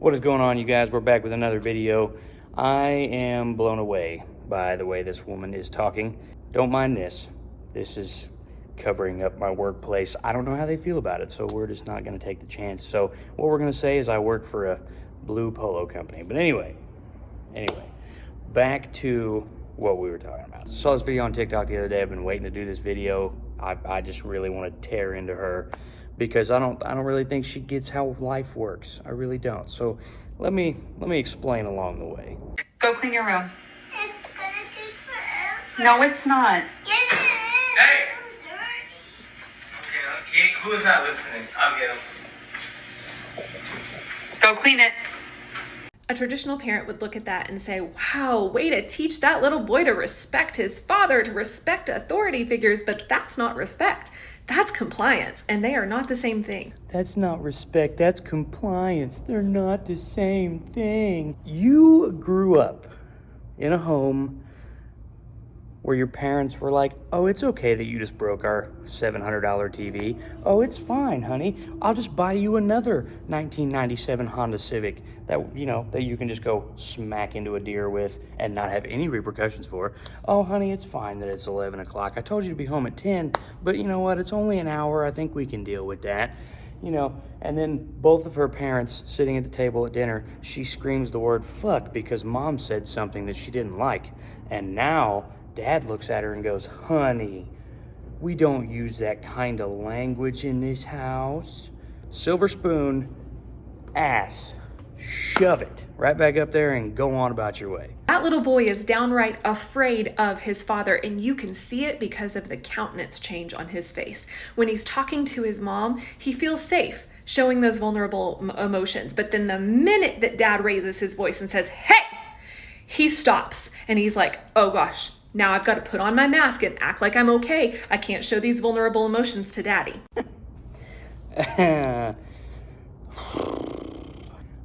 What is going on, you guys? We're back with another video. I am blown away by the way this woman is talking. Don't mind this. This is covering up my workplace. I don't know how they feel about it, so we're just not going to take the chance. So what we're going to say is I work for a blue polo company. But anyway, back to what we were talking about. So I saw this video on TikTok the other day. I've been waiting to do this video. I just really want to tear into her because I don't really think she gets how life works. I really don't. So let me explain along the way. Go clean your room. It's gonna take forever. No, it's not. Yes, it is. Hey! It's so dirty. Okay, who's not listening? I'll get him. Go clean it. A traditional parent would look at that and say, wow, way to teach that little boy to respect his father, to respect authority figures, but that's not respect. That's compliance, and they are not the same thing. That's not respect, that's compliance. They're not the same thing. You grew up in a home where your parents were like, oh, it's okay that you just broke our $700 TV. Oh, it's fine, honey. I'll just buy you another 1997 Honda Civic that you can just go smack into a deer with and not have any repercussions for. Oh, honey, it's fine that it's 11 o'clock. I told you to be home at 10, but you know what? It's only an hour. I think we can deal with that. And then both of her parents sitting at the table at dinner, she screams the word fuck because mom said something that she didn't like. And now Dad looks at her and goes, honey, we don't use that kind of language in this house. Silver spoon, ass, shove it right back up there and go on about your way. That little boy is downright afraid of his father, and you can see it because of the countenance change on his face. When he's talking to his mom, he feels safe, showing those vulnerable emotions. But then the minute that Dad raises his voice and says, hey, he stops and he's like, oh gosh, now I've got to put on my mask and act like I'm okay. I can't show these vulnerable emotions to Daddy.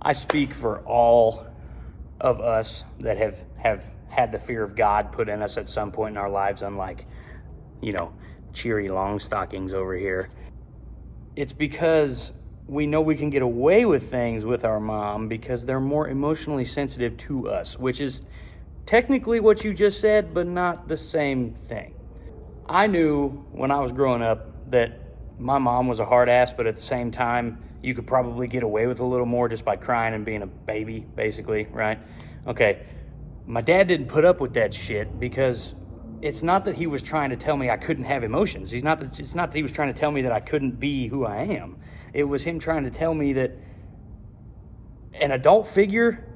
I speak for all of us that have had the fear of God put in us at some point in our lives, unlike, cheery long stockings over here. It's because we know we can get away with things with our mom because they're more emotionally sensitive to us, which is technically what you just said, but not the same thing. I knew when I was growing up that my mom was a hard ass, but at the same time, you could probably get away with a little more just by crying and being a baby, basically, right? Okay, my dad didn't put up with that shit because it's not that he was trying to tell me I couldn't have emotions. It's not that he was trying to tell me that I couldn't be who I am. It was him trying to tell me that an adult figure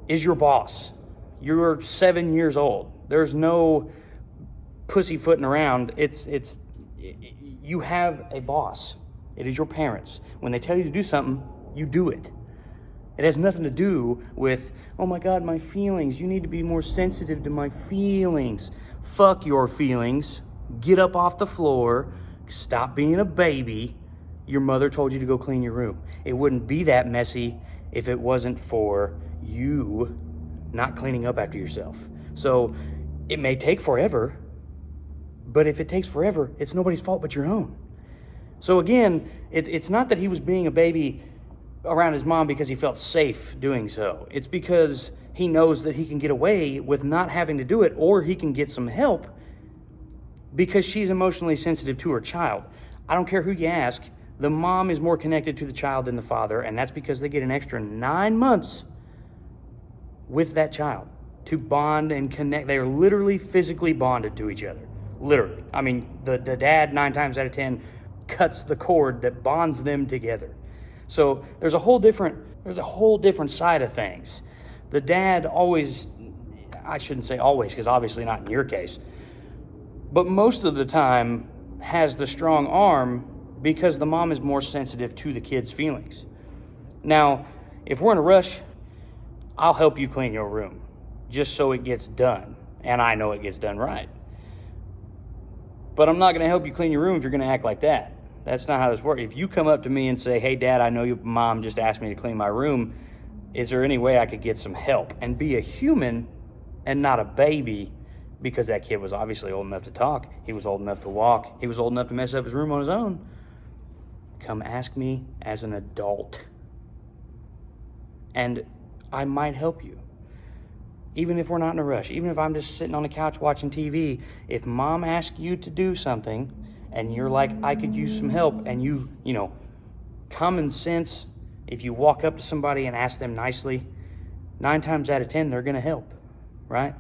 is your boss. You're 7 years old. There's no pussyfooting around. You have a boss. It is your parents. When they tell you to do something, you do it. It has nothing to do with, oh my God, my feelings. You need to be more sensitive to my feelings. Fuck your feelings. Get up off the floor. Stop being a baby. Your mother told you to go clean your room. It wouldn't be that messy if it wasn't for you not cleaning up after yourself. So it may take forever, but if it takes forever, it's nobody's fault but your own. So again, it's not that he was being a baby around his mom because he felt safe doing so. It's because he knows that he can get away with not having to do it, or he can get some help because she's emotionally sensitive to her child. I don't care who you ask, the mom is more connected to the child than the father, and that's because they get an extra 9 months with that child to bond and connect. They are literally physically bonded to each other. Literally. I mean, the dad 9 times out of 10 cuts the cord that bonds them together. So there's a whole different side of things. The dad always, I shouldn't say always, because obviously not in your case, but most of the time has the strong arm because the mom is more sensitive to the kid's feelings. Now, if we're in a rush, I'll help you clean your room just so it gets done, and I know it gets done right. But I'm not going to help you clean your room if you're going to act like that. That's not how this works. If you come up to me and say, hey, Dad, I know your mom just asked me to clean my room. Is there any way I could get some help? And be a human and not a baby, because that kid was obviously old enough to talk. He was old enough to walk. He was old enough to mess up his room on his own. Come ask me as an adult. and I might help you. Even if we're not in a rush, even if I'm just sitting on the couch watching TV, if mom asks you to do something and you're like, I could use some help, and you know, common sense, if you walk up to somebody and ask them nicely, 9 times out of 10, they're going to help, right?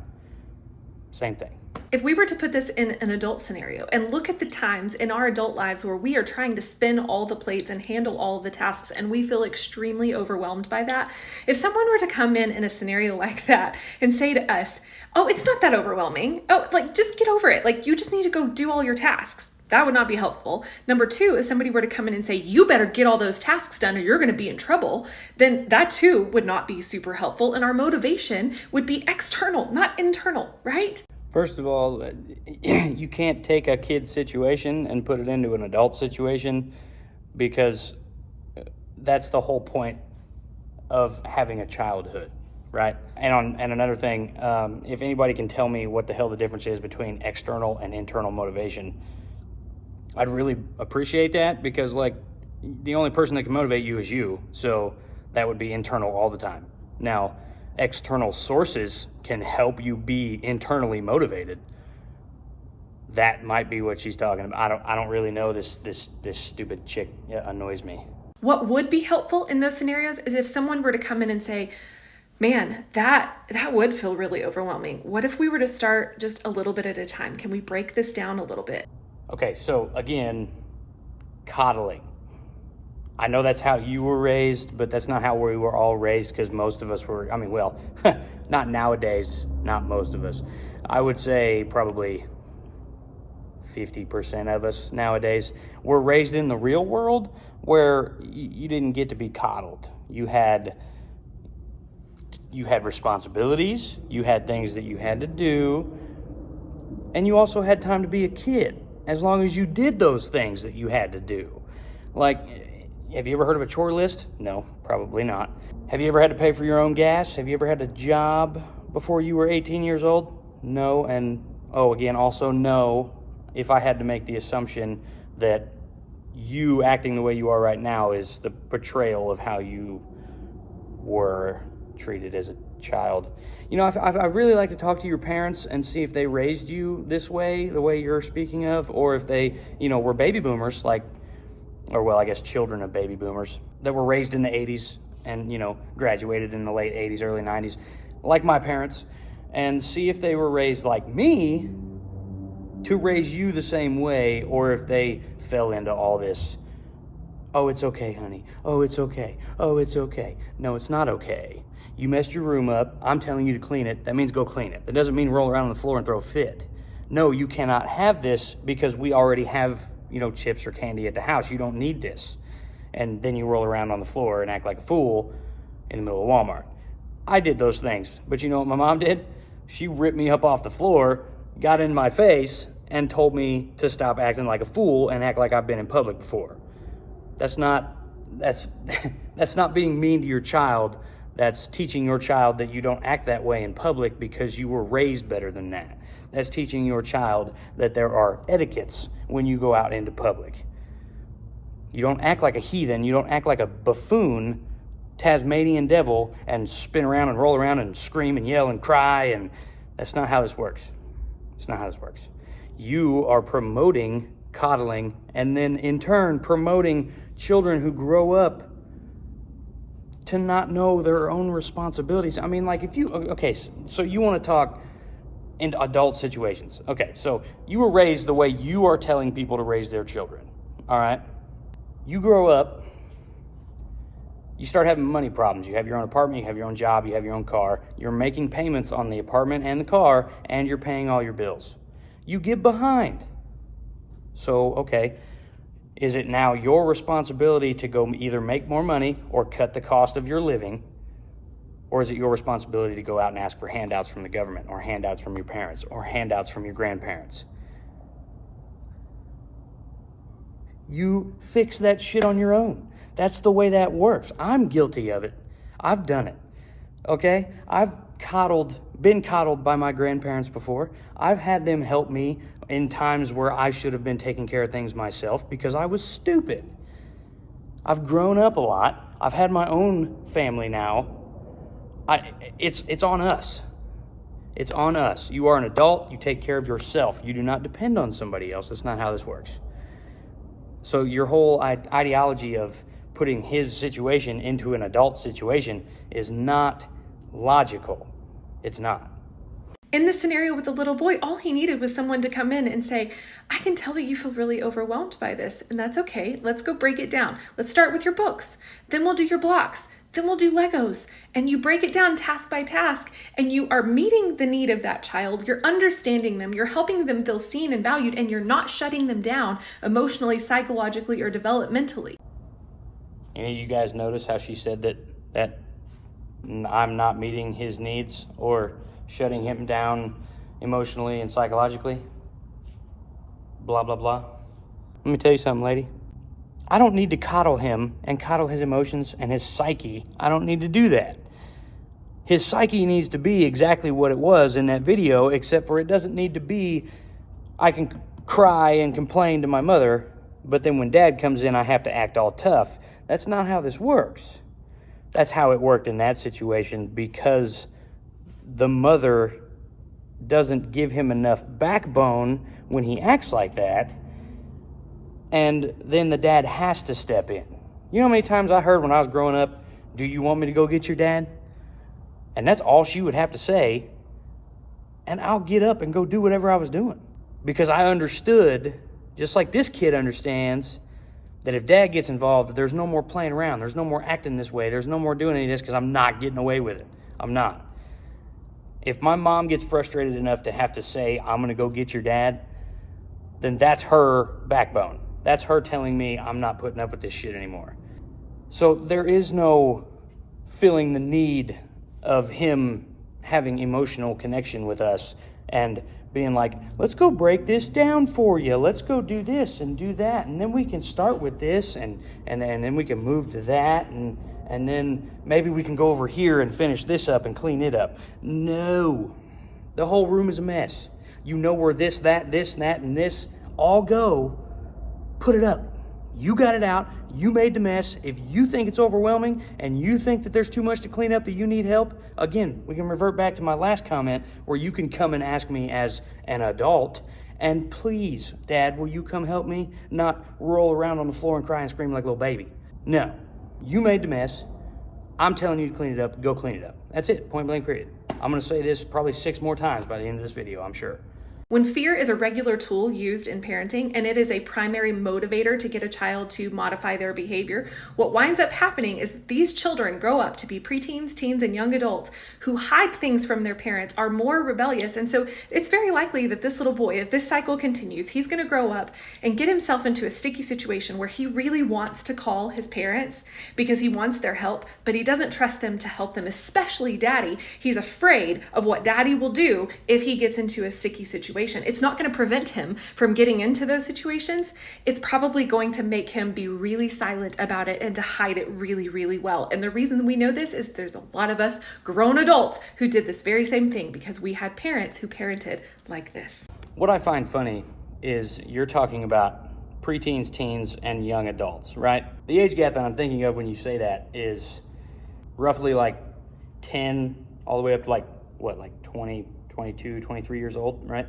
Same thing. If we were to put this in an adult scenario and look at the times in our adult lives where we are trying to spin all the plates and handle all of the tasks and we feel extremely overwhelmed by that, if someone were to come in a scenario like that and say to us, oh, it's not that overwhelming. Oh, like, just get over it. Like, you just need to go do all your tasks. That would not be helpful. Number 2, if somebody were to come in and say, you better get all those tasks done or you're going to be in trouble, then that too would not be super helpful. And our motivation would be external, not internal, right? First of all, you can't take a kid situation and put it into an adult situation, because that's the whole point of having a childhood, right? And another thing, if anybody can tell me what the hell the difference is between external and internal motivation, I'd really appreciate that, because like the only person that can motivate you is you. So that would be internal all the time. Now, external sources can help you be internally motivated. That might be what she's talking about. I don't really know. This stupid chick annoys me. What would be helpful in those scenarios is if someone were to come in and say, man, that would feel really overwhelming. What if we were to start just a little bit at a time? Can we break this down a little bit? Okay, so again, coddling. I know that's how you were raised, but that's not how we were all raised, because most of us were, I mean, well, not nowadays, not most of us. I would say probably 50% of us nowadays were raised in the real world, where you didn't get to be coddled. You had responsibilities, you had things that you had to do, and you also had time to be a kid, as long as you did those things that you had to do. Like, have you ever heard of a chore list? No, probably not. Have you ever had to pay for your own gas? Have you ever had a job before you were 18 years old? No, and also no, if I had to make the assumption that you acting the way you are right now is the portrayal of how you were treated as a child. You know, I really like to talk to your parents and see if they raised you this way, the way you're speaking of, or if they, were baby boomers, I guess children of baby boomers that were raised in the 80s and, graduated in the late 80s, early 90s, like my parents, and see if they were raised like me to raise you the same way, or if they fell into all this, oh, it's okay, honey. Oh, it's okay. Oh, it's okay. No, it's not okay. You messed your room up. I'm telling you to clean it. That means go clean it. That doesn't mean roll around on the floor and throw a fit. No, you cannot have this because we already have, chips or candy at the house. You don't need this. And then you roll around on the floor and act like a fool in the middle of Walmart. I did those things. But you know what my mom did? She ripped me up off the floor, got in my face, and told me to stop acting like a fool and act like I've been in public before. That's not being mean to your child. That's teaching your child that you don't act that way in public because you were raised better than that. That's teaching your child that there are etiquettes when you go out into public. You don't act like a heathen. You don't act like a buffoon, Tasmanian devil, and spin around and roll around and scream and yell and cry. And that's not how this works. It's not how this works. You are promoting coddling, and then in turn promoting children who grow up to not know their own responsibilities. I mean, like so you want to talk in adult situations. Okay, so you were raised the way you are telling people to raise their children, all right? You grow up, you start having money problems. You have your own apartment, you have your own job, you have your own car. You're making payments on the apartment and the car, and you're paying all your bills. You get behind. So, okay, is it now your responsibility to go either make more money or cut the cost of your living? Or is it your responsibility to go out and ask for handouts from the government, or handouts from your parents, or handouts from your grandparents? You fix that shit on your own. That's the way that works. I'm guilty of it. I've done it. Okay? I've been coddled by my grandparents before. I've had them help me in times where I should have been taking care of things myself because I was stupid. I've grown up a lot. I've had my own family now It's on us. It's on us. You are an adult. You take care of yourself. You do not depend on somebody else. That's not how this works. So your whole ideology of putting his situation into an adult situation is not logical. It's not. In this scenario with the little boy, all he needed was someone to come in and say, I can tell that you feel really overwhelmed by this, and that's okay. Let's go break it down. Let's start with your books. Then we'll do your blocks. Then we'll do Legos. And you break it down task by task, and you are meeting the need of that child. You're understanding them. You're helping them feel seen and valued, and you're not shutting them down emotionally, psychologically, or developmentally. Any of you guys notice how she said that I'm not meeting his needs or shutting him down emotionally and psychologically? Blah, blah, blah. Let me tell you something, lady. I don't need to coddle him and coddle his emotions and his psyche. I don't need to do that. His psyche needs to be exactly what it was in that video, except for it doesn't need to be, I can cry and complain to my mother, but then when dad comes in, I have to act all tough. That's not how this works. That's how it worked in that situation, because the mother doesn't give him enough backbone when he acts like that, and then the dad has to step in. You know how many times I heard when I was growing up, do you want me to go get your dad? And that's all she would have to say, and I'll get up and go do whatever I was doing. Because I understood, just like this kid understands, that if dad gets involved, there's no more playing around. There's no more acting this way. There's no more doing any of this because I'm not getting away with it. I'm not. If my mom gets frustrated enough to have to say, I'm going to go get your dad, then that's her backbone. That's her telling me I'm not putting up with this shit anymore. So there is no feeling the need of him having emotional connection with us and being like, let's go break this down for you. Let's go do this and do that. And then we can start with this and then we can move to that. And then maybe we can go over here and finish this up and clean it up. No. The whole room is a mess. You know where this, that, and this all go. Put it up. You got it out. You made the mess. If you think it's overwhelming and you think that there's too much to clean up, that you need help, again, we can revert back to my last comment where you can come and ask me as an adult, and please, Dad, will you come help me? Not roll around on the floor and cry and scream like a little baby. No. You made the mess. I'm telling you to clean it up. Go clean it up. That's it. Point blank period. I'm going to say this probably 6 more times by the end of this video, I'm sure. When fear is a regular tool used in parenting and it is a primary motivator to get a child to modify their behavior, what winds up happening is that these children grow up to be preteens, teens, and young adults who hide things from their parents, are more rebellious. And so it's very likely that this little boy, if this cycle continues, he's going to grow up and get himself into a sticky situation where he really wants to call his parents because he wants their help, but he doesn't trust them to help them, especially daddy. He's afraid of what daddy will do if he gets into a sticky situation. It's not going to prevent him from getting into those situations. It's probably going to make him be really silent about it and to hide it really, really well. And the reason we know this is there's a lot of us grown adults who did this very same thing because we had parents who parented like this. What I find funny is you're talking about preteens, teens, and young adults, right? The age gap that I'm thinking of when you say that is roughly like 10 all the way up to like 20, 22, 23 years old, right?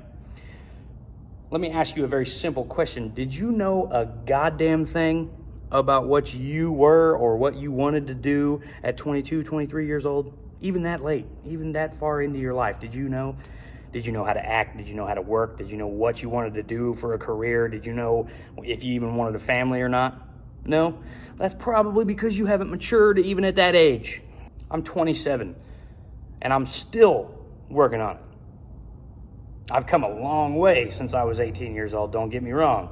Let me ask you a very simple question. Did you know a goddamn thing about what you were or what you wanted to do at 22, 23 years old? Even that late, even that far into your life, did you know? Did you know how to act? Did you know how to work? Did you know what you wanted to do for a career? Did you know if you even wanted a family or not? No? That's probably because you haven't matured even at that age. I'm 27, and I'm still working on it. I've come a long way since I was 18 years old, don't get me wrong.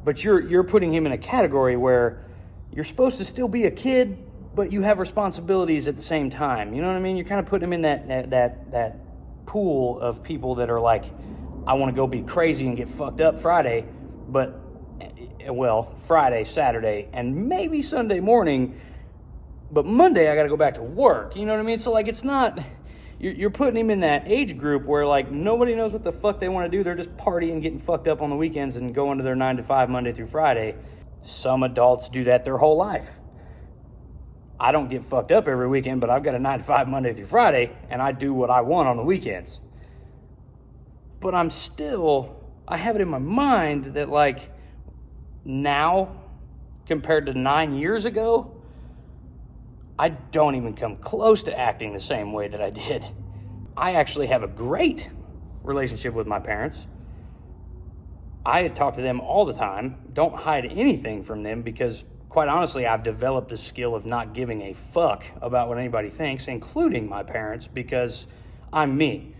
But you're putting him in a category where you're supposed to still be a kid, but you have responsibilities at the same time. You know what I mean? You're kind of putting him in that pool of people that are like, I want to go be crazy and get fucked up Friday, but, well, Friday, Saturday, and maybe Sunday morning, but Monday I got to go back to work. You know what I mean? So, like, it's not... You're putting him in that age group where, like, nobody knows what the fuck they want to do. They're just partying, getting fucked up on the weekends and going to their 9 to 5 Monday through Friday. Some adults do that their whole life. I don't get fucked up every weekend, but I've got a 9 to 5 Monday through Friday, and I do what I want on the weekends. But I have it in my mind that, like, now, compared to 9 years ago, I don't even come close to acting the same way that I did. I actually have a great relationship with my parents. I talk to them all the time, don't hide anything from them, because quite honestly, I've developed the skill of not giving a fuck about what anybody thinks, including my parents, because I'm me.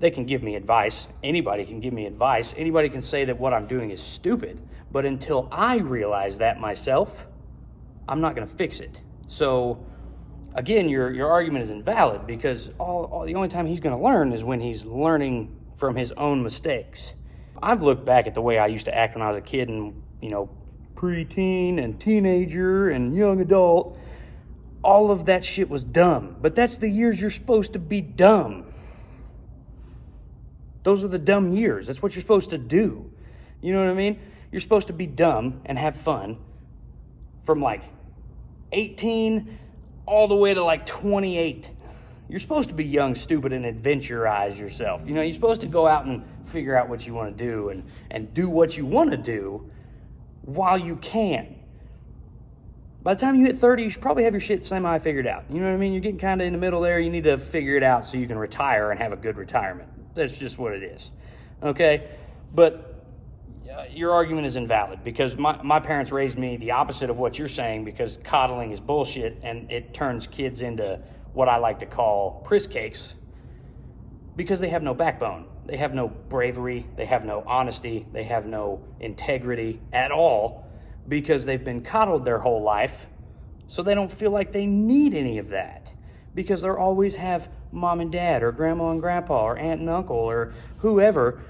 They can give me advice. Anybody can give me advice. Anybody can say that what I'm doing is stupid. But until I realize that myself, I'm not going to fix it. So, again, your argument is invalid, because the only time he's going to learn is when he's learning from his own mistakes. I've looked back at the way I used to act when I was a kid and, preteen and teenager and young adult. All of that shit was dumb. But that's the years you're supposed to be dumb. Those are the dumb years. That's what you're supposed to do. You know what I mean? You're supposed to be dumb and have fun from like 18 all the way to like 28. You're supposed to be young, stupid, and adventurize yourself. You're supposed to go out and figure out what you want to do and do what you want to do while you can. By the time you hit 30, you should probably have your shit semi figured out. You know what I mean? You're getting kind of in the middle there. You need to figure it out so you can retire and have a good retirement. That's just what it is. Okay? But your argument is invalid, because my parents raised me the opposite of what you're saying, because coddling is bullshit and it turns kids into what I like to call priss cakes, because they have no backbone. They have no bravery. They have no honesty. They have no integrity at all, because they've been coddled their whole life, so they don't feel like they need any of that, because they'll always have mom and dad or grandma and grandpa or aunt and uncle or whoever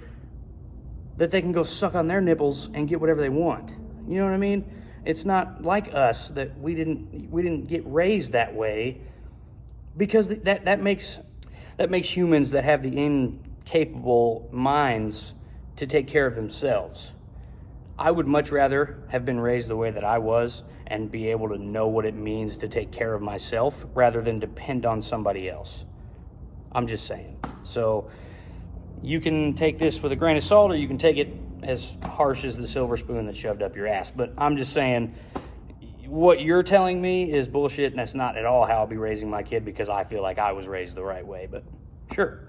that they can go suck on their nipples and get whatever they want. You know what I mean? It's not like us, that we didn't get raised that way, because that makes humans that have the incapable minds to take care of themselves. I would much rather have been raised the way that I was and be able to know what it means to take care of myself rather than depend on somebody else. I'm just saying. So you can take this with a grain of salt, or you can take it as harsh as the silver spoon that's shoved up your ass. But I'm just saying, what you're telling me is bullshit, and that's not at all how I'll be raising my kid, because I feel like I was raised the right way. But sure.